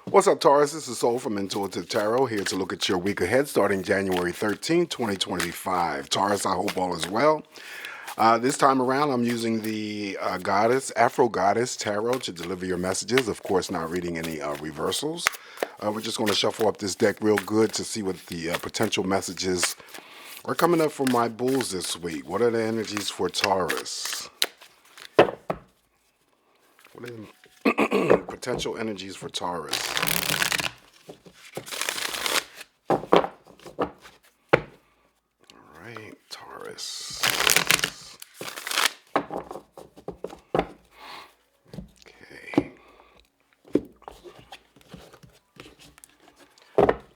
What's up, Taurus? This is Soul from Intuitive Tarot, here to look at your week ahead starting January 13th, 2025. Taurus, I hope all is well. This time around, I'm using the AFRO Goddess Tarot to deliver your messages. Of course, not reading any reversals. We're just going to shuffle up this deck real good to see what the potential messages are coming up for my bulls this week. What are the energies for Taurus? What are the potential energies for Taurus? All right, Taurus. Okay.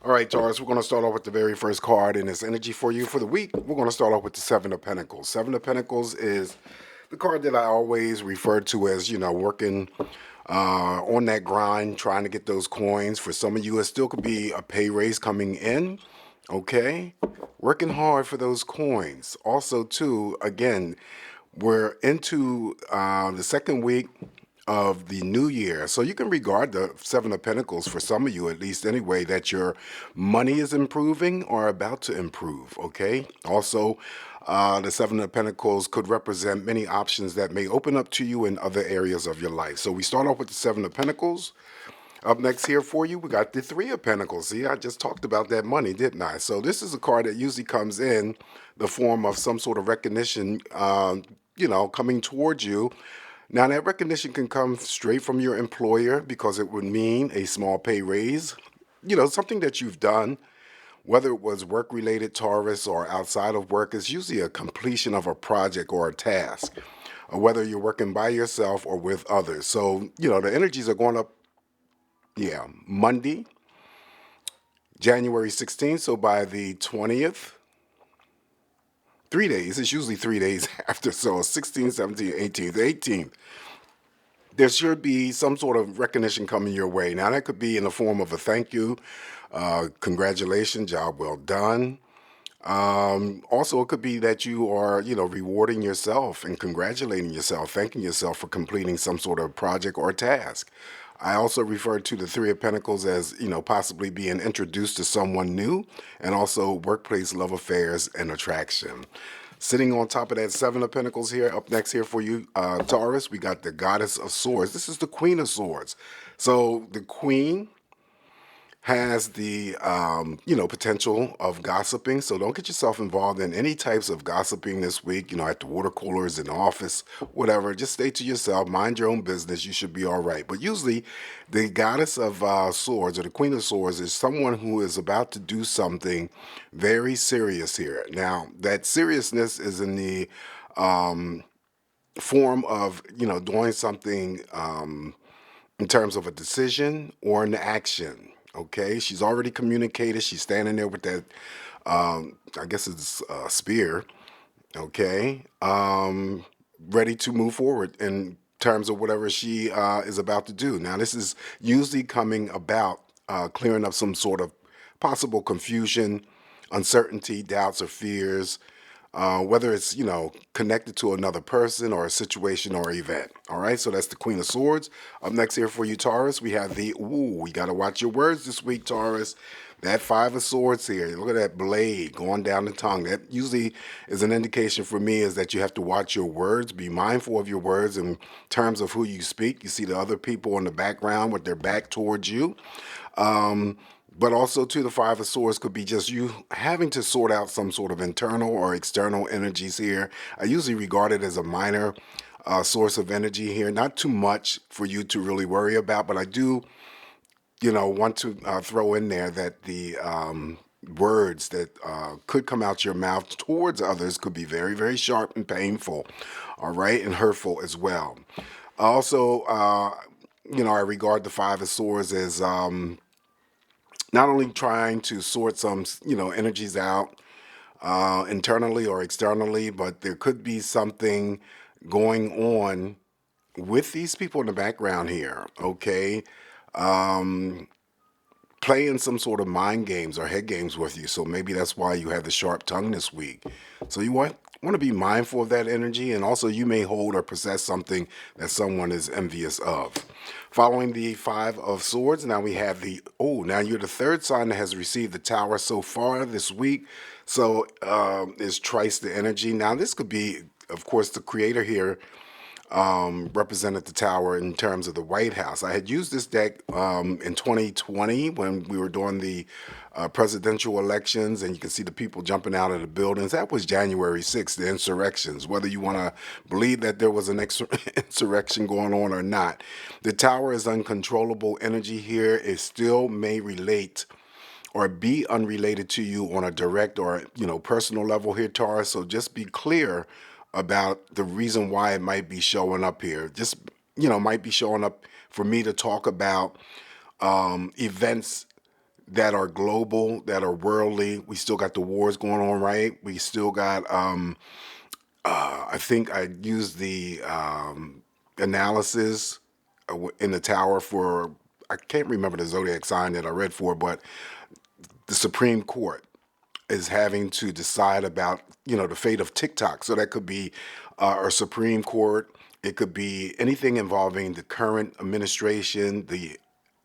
All right, Taurus, we're going to start off with the very first card in this energy for you for the week. We're going to start off with the Seven of Pentacles. Seven of Pentacles is the card that I always refer to as, working on that grind, trying to get those coins. For some of you, it still could be a pay raise coming in, okay? Working hard for those coins. Also, too, again, we're into the second week of the new year. So you can regard the Seven of Pentacles, for some of you at least anyway, that your money is improving or about to improve, okay? Also, the Seven of Pentacles could represent many options that may open up to you in other areas of your life. So we start off with the Seven of Pentacles. Up next here for you, we got the Three of Pentacles. See, I just talked about that money, didn't I? So this is a card that usually comes in the form of some sort of recognition, coming towards you. Now, that recognition can come straight from your employer because it would mean a small pay raise, something that you've done, whether it was work-related, Taurus, or outside of work. Is usually a completion of a project or a task, or whether you're working by yourself or with others. So, the energies are going up, Monday, January 16th, so by the 20th, 3 days, it's usually 3 days after, so 16th, 17th, 18th, 18th, there should be some sort of recognition coming your way. Now, that could be in the form of a thank you, congratulations, job well done. Also, it could be that you are, rewarding yourself and congratulating yourself, thanking yourself for completing some sort of project or task. I also refer to the Three of Pentacles as, possibly being introduced to someone new, and also workplace love affairs and attraction. Sitting on top of that Seven of Pentacles here, up next here for you, Taurus, we got the Goddess of Swords. This is the Queen of Swords. So the Queen has the, potential of gossiping. So don't get yourself involved in any types of gossiping this week, at the water coolers, in the office, whatever. Just stay to yourself, mind your own business. You should be all right. But usually the Goddess of Swords, or the Queen of Swords, is someone who is about to do something very serious here. Now, that seriousness is in the form of, doing something in terms of a decision or an action. Okay, she's already communicated. She's standing there with that, I guess it's a spear. Okay, ready to move forward in terms of whatever she is about to do. Now, this is usually coming about clearing up some sort of possible confusion, uncertainty, doubts, or fears, whether it's, connected to another person or a situation or event. All right, so that's the Queen of Swords. Up next here for you, Taurus, we have the, we got to watch your words this week, Taurus. That Five of Swords here, look at that blade going down the tongue. That usually is an indication for me is that you have to watch your words, be mindful of your words in terms of who you speak. You see the other people in the background with their back towards you. But also, too, the Five of Swords could be just you having to sort out some sort of internal or external energies here. I usually regard it as a minor source of energy here. Not too much for you to really worry about, but I do, want to throw in there that the words that could come out your mouth towards others could be very, very sharp and painful, all right, and hurtful as well. Also, I regard the Five of Swords as not only trying to sort some, energies out internally or externally, but there could be something going on with these people in the background here, okay? Playing some sort of mind games or head games with you. So maybe that's why you have the sharp tongue this week. So you want to be mindful of that energy, and also you may hold or possess something that someone is envious of. Following the Five of Swords, now we have now you're the third sign that has received the Tower so far this week. So is Trice the energy. Now this could be, of course, the creator here represented the Tower in terms of the White House. I had used this deck in 2020 when we were doing the presidential elections, and you can see the people jumping out of the buildings. That was January 6th, the insurrections. Whether you want to believe that there was an insurrection going on or not, the Tower is uncontrollable energy here. It still may relate or be unrelated to you on a direct or personal level here, Taurus. So just be clear about the reason why it might be showing up here. Just might be showing up for me to talk about events that are global, that are worldly. We still got the wars going on, right? We still got I think I used the analysis in the Tower for, I can't remember the zodiac sign that I read for, but the Supreme Court is having to decide about the fate of TikTok. So that could be our Supreme Court. It could be anything involving the current administration, the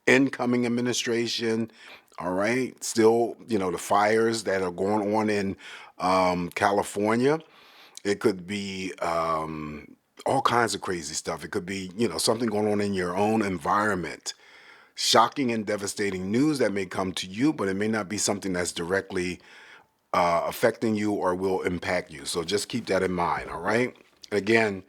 incoming administration. All right, still the fires that are going on in California. It could be all kinds of crazy stuff. It could be something going on in your own environment. Shocking and devastating news that may come to you, but it may not be something that's directly affecting you or will impact you. So just keep that in mind, all right? Again,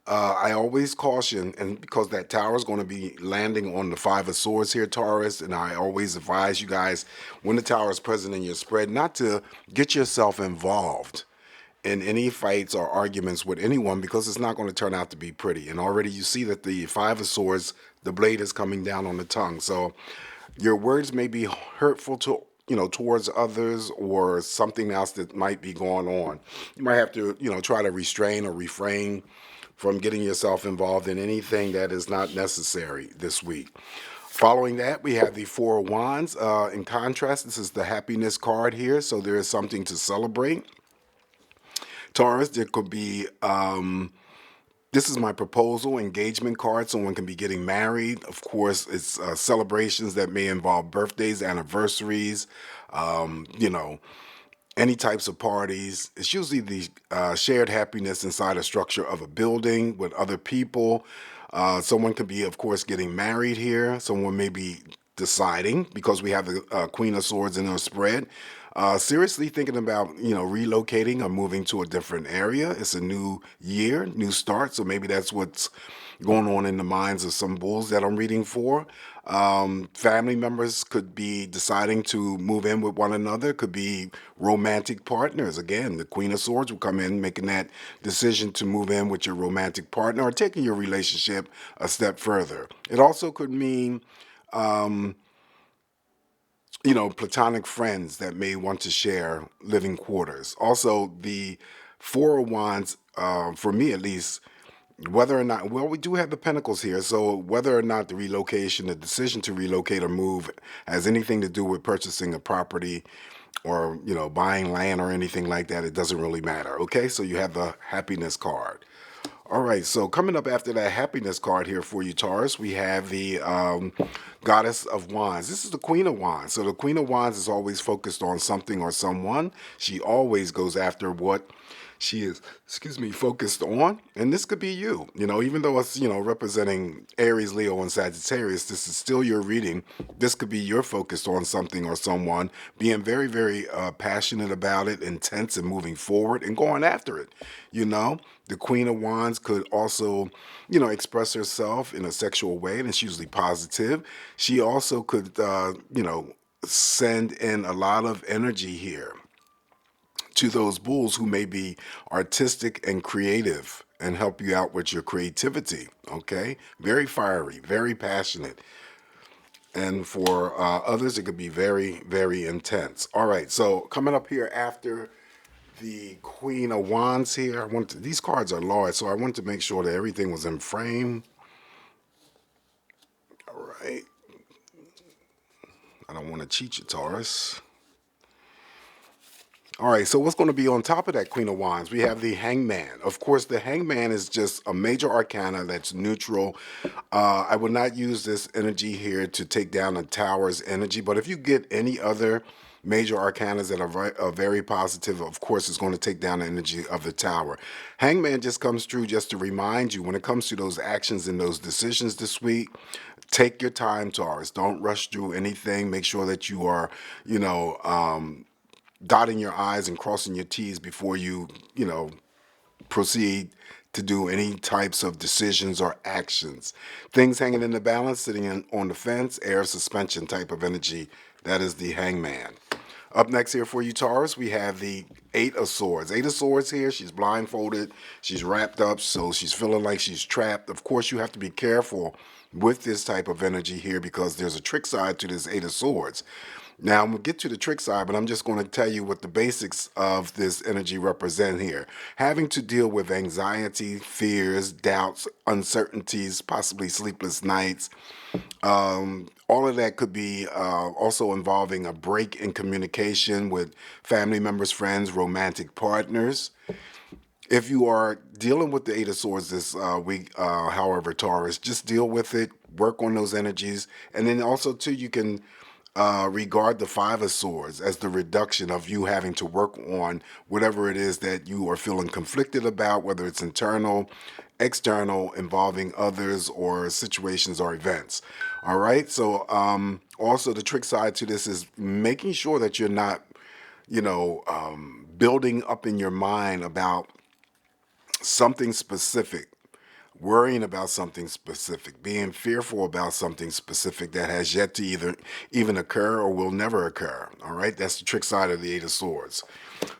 I always caution, and because that Tower is going to be landing on the Five of Swords here, Taurus, and I always advise you guys when the Tower is present in your spread not to get yourself involved in any fights or arguments with anyone, because it's not going to turn out to be pretty. And already you see that the Five of Swords, the blade is coming down on the tongue. So your words may be hurtful to towards others, or something else that might be going on. You might have to try to restrain or refrain from getting yourself involved in anything that is not necessary this week. Following that, we have the Four of Wands. In contrast, this is the happiness card here, so there is something to celebrate. Taurus, there could be, this is my proposal, engagement card. Someone can be getting married. Of course, it's celebrations that may involve birthdays, anniversaries, any types of parties. It's usually the shared happiness inside a structure of a building with other people. Someone could be, of course, getting married here. Someone may be deciding, because we have the Queen of Swords in our spread, seriously thinking about relocating or moving to a different area. It's a new year, new start, so maybe that's what's going on in the minds of some bulls that I'm reading for. Family members could be deciding to move in with one another. Could be romantic partners. Again, the Queen of Swords will come in making that decision to move in with your romantic partner, or taking your relationship a step further. It also could mean platonic friends that may want to share living quarters. Also, the Four of Wands, for me at least, whether or not, well, we do have the Pentacles here, so whether or not the decision to relocate or move has anything to do with purchasing a property or, buying land or anything like that, it doesn't really matter, okay? So you have the happiness card. All right, so coming up after that happiness card here for you, Taurus, we have the Goddess of Wands. This is the Queen of Wands. So the Queen of Wands is always focused on something or someone. She always goes after what she is, focused on. And this could be you, even though it's, representing Aries, Leo, and Sagittarius, this is still your reading. This could be your focus on something or someone, being very, very passionate about it, intense, and moving forward and going after it, The Queen of Wands could also, express herself in a sexual way, and it's usually positive. She also could, send in a lot of energy here to those bulls who may be artistic and creative and help you out with your creativity, okay? Very fiery, very passionate. And for others, it could be very, very intense. All right, so coming up here after the Queen of Wands here, these cards are large, so I want to make sure that everything was in frame. All right. I don't want to cheat you, Taurus. All right, so what's going to be on top of that Queen of Wands? We have the Hangman. Of course, the Hangman is just a major arcana that's neutral. I would not use this energy here to take down a tower's energy, but if you get any other major arcanas that are very positive, of course, it's going to take down the energy of the tower. Hangman just comes through just to remind you when it comes to those actions and those decisions this week. Take your time, Taurus. Don't rush through anything. Make sure that you are, you know, dotting your I's and crossing your T's before you proceed to do any types of decisions or actions. Things hanging in the balance, sitting on the fence, air suspension type of energy. That is the Hangman. Up next here for you, Taurus, we have the Eight of Swords. Eight of Swords here, she's blindfolded, she's wrapped up, so she's feeling like she's trapped. Of course, you have to be careful with this type of energy here because there's a trick side to this Eight of Swords. Now, I'm going to get to the trick side, but I'm just going to tell you what the basics of this energy represent here. Having to deal with anxiety, fears, doubts, uncertainties, possibly sleepless nights. All of that could be also involving a break in communication with family members, friends, romantic partners. If you are dealing with the Eight of Swords this week, however, Taurus, just deal with it, work on those energies, and then also, too, you can regard the Five of Swords as the reduction of you having to work on whatever it is that you are feeling conflicted about, whether it's internal, external, involving others, or situations or events. All right. So also the trick side to this is making sure that you're not, building up in your mind about something specific, worrying about something specific, being fearful about something specific that has yet to either even occur or will never occur. All right, that's the trick side of the Eight of Swords.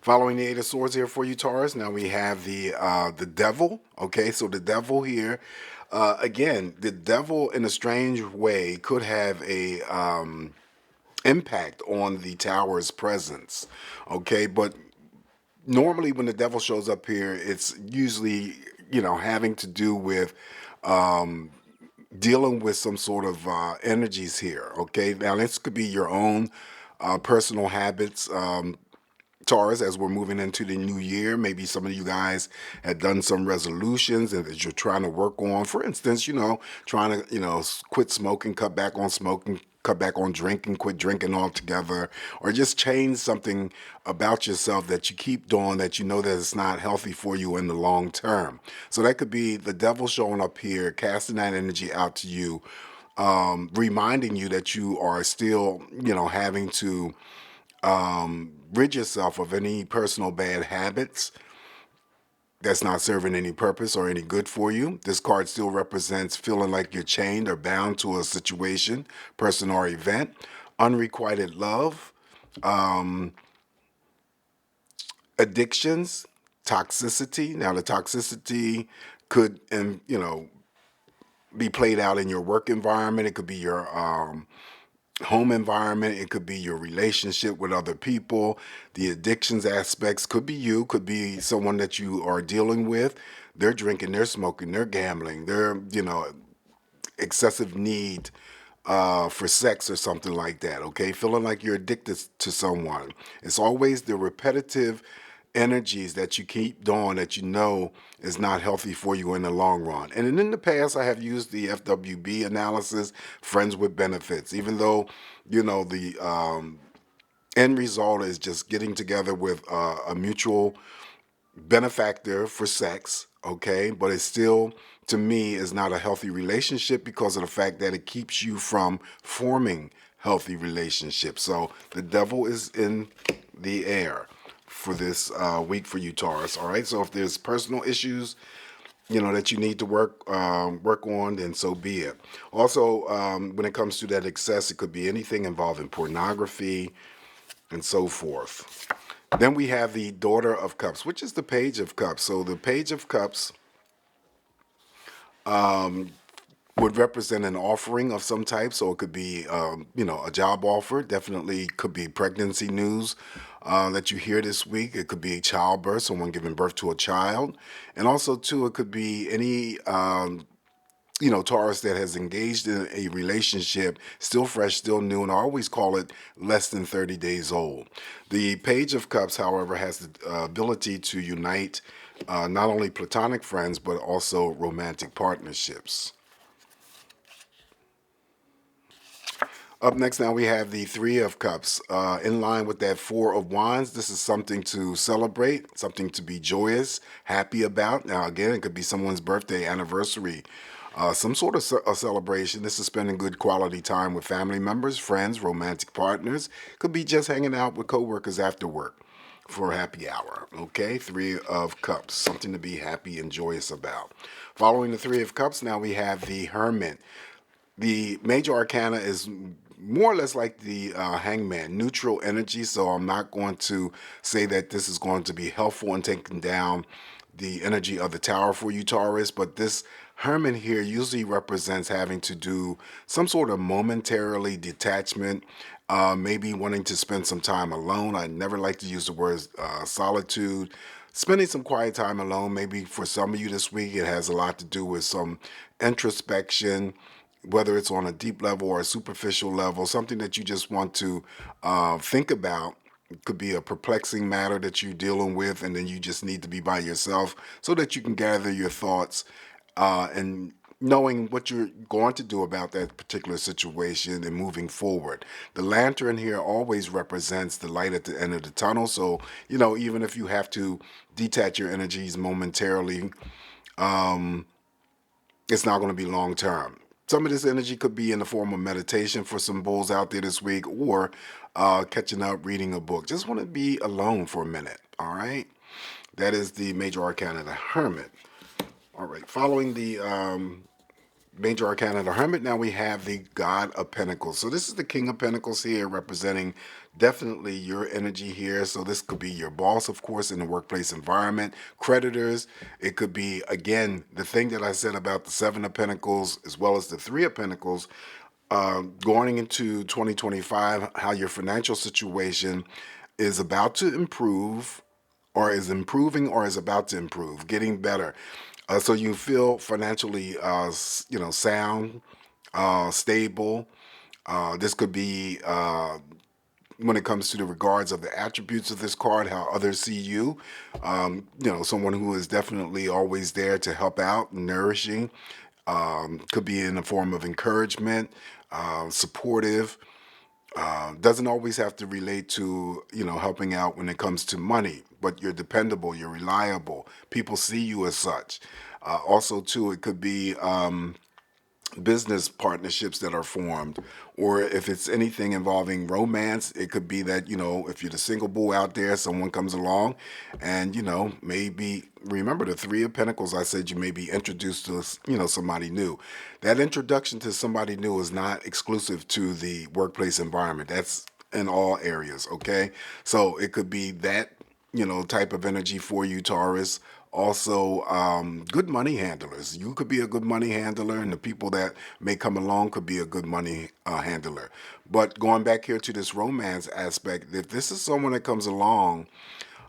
Following the Eight of Swords here for you, Taurus. Now we have the Devil. Okay, so the Devil here. Again, the Devil in a strange way could have a impact on the Tower's presence. Okay, but normally when the Devil shows up here, it's usually having to do with dealing with some sort of energies here. Okay, now this could be your own personal habits. Taurus, as we're moving into the new year, maybe some of you guys had done some resolutions and that you're trying to work on. For instance, trying to, quit smoking, cut back on smoking, cut back on drinking, quit drinking altogether, or just change something about yourself that you keep doing that you know that it's not healthy for you in the long term. So that could be the Devil showing up here, casting that energy out to you, reminding you that you are still, having to rid yourself of any personal bad habits that's not serving any purpose or any good for you. This card still represents feeling like you're chained or bound to a situation, person, or event. Unrequited love, addictions, toxicity. Now, the toxicity could, be played out in your work environment. It could be your home environment. It could be your relationship with other people. The addictions aspects could be you, could be someone that you are dealing with. They're drinking, they're smoking, they're gambling, they're, excessive need for sex or something like that. Okay. Feeling like you're addicted to someone. It's always the repetitive energies that you keep doing that is not healthy for you in the long run. And in the past, I have used the FWB analysis, friends with benefits, even though, the end result is just getting together with a mutual benefactor for sex, okay? But it still, to me, is not a healthy relationship because of the fact that it keeps you from forming healthy relationships. So the Devil is in the air for this week for you, Taurus. All right. So if there's personal issues, that you need to work on, then so be it. Also, when it comes to that excess, it could be anything involving pornography and so forth. Then we have the Daughter of Cups, which is the Page of Cups. So the Page of Cups would represent an offering of some type. So it could be, a job offer. Definitely could be pregnancy news that you hear this week. It could be childbirth, someone giving birth to a child. And also, too, it could be any Taurus that has engaged in a relationship, still fresh, still new, and I always call it less than 30 days old. The Page of Cups, however, has the ability to unite not only platonic friends, but also romantic partnerships. Up next now we have the Three of Cups. In line with that Four of Wands, this is something to celebrate, something to be joyous, happy about. Now again, it could be someone's birthday, anniversary, some sort of a celebration. This is spending good quality time with family members, friends, romantic partners. Could be just hanging out with coworkers after work for a happy hour. Okay, Three of Cups, something to be happy and joyous about. Following the Three of Cups, now we have the Hermit. The major arcana is more or less like the hangman, neutral energy. So I'm not going to say that this is going to be helpful in taking down the energy of the tower for you, Taurus. But this hermit here usually represents having to do some sort of momentarily detachment, maybe wanting to spend some time alone. I never like to use the word solitude. Spending some quiet time alone, maybe for some of you this week, it has a lot to do with some introspection, whether it's on a deep level or a superficial level, something that you just want to think about. It could be a perplexing matter that you're dealing with, and then you just need to be by yourself so that you can gather your thoughts and knowing what you're going to do about that particular situation and moving forward. The lantern here always represents the light at the end of the tunnel. So, even if you have to detach your energies momentarily, it's not going to be long term. Some of this energy could be in the form of meditation for some bulls out there this week, or catching up, reading a book. Just want to be alone for a minute, all right? That is the major arcana, the Hermit. All right, following the major arcana, the Hermit, now we have the God of Pentacles. So this is the King of Pentacles here, representing definitely your energy here. So this could be your boss, of course, in the workplace environment, creditors. It could be, again, the thing that I said about the Seven of Pentacles as well as the Three of Pentacles. Going into 2025, how your financial situation is about to improve, or is improving, or is about to improve, getting better. So you feel financially, sound, stable. This could be when it comes to the regards of the attributes of this card, how others see you. Someone who is definitely always there to help out, nourishing. Could be in the form of encouragement, supportive. Doesn't always have to relate to, helping out when it comes to money, but you're dependable, you're reliable. People see you as such. Also, too, it could be business partnerships that are formed, or if it's anything involving romance, it could be that, if you're the single bull out there, someone comes along and, maybe remember the Three of Pentacles. I said you may be introduced to, somebody new. That introduction to somebody new is not exclusive to the workplace environment. That's in all areas. Okay. So it could be that, type of energy for you, Taurus. Also, good money handlers. You could be a good money handler, and the people that may come along could be a good money handler. But going back here to this romance aspect, if this is someone that comes along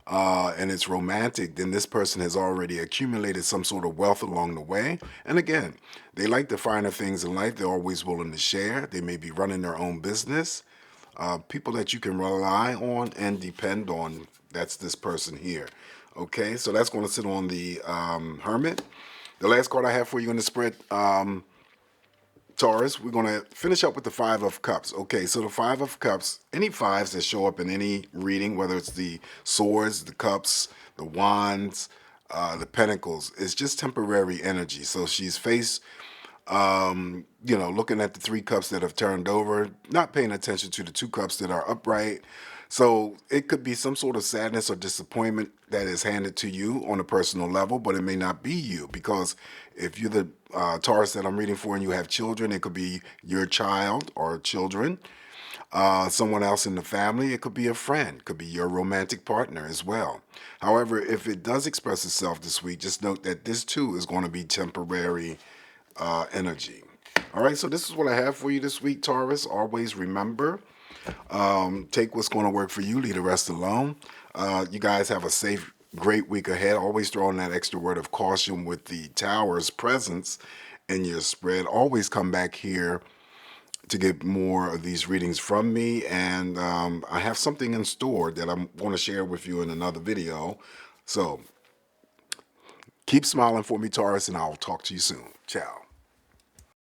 and it's romantic, then this person has already accumulated some sort of wealth along the way. And again, they like the finer things in life. They're always willing to share. They may be running their own business. People that you can rely on and depend on. That's this person here. Okay, so that's going to sit on the Hermit. The last card I have for you in the spread, Taurus, we're going to finish up with the Five of Cups. Okay, so the Five of Cups, any fives that show up in any reading, whether it's the swords, the cups, the wands, the pentacles, it's just temporary energy. So she's faced, looking at the three cups that have turned over, not paying attention to the two cups that are upright. So it could be some sort of sadness or disappointment that is handed to you on a personal level, but it may not be you, because if you're the Taurus that I'm reading for and you have children, it could be your child or children, someone else in the family. It could be a friend, could be your romantic partner as well. However, if it does express itself this week, just note that this too is going to be temporary energy. All right, so this is what I have for you this week, Taurus. Always remember, take what's going to work for you, leave the rest alone. You guys have a safe, great week ahead. Always throw in that extra word of caution with the tower's presence. in your spread. Always come back here to get more of these readings from me, and I have something in store that I want to share with you in another video. So keep smiling for me, Taurus, and I'll talk to you soon. Ciao.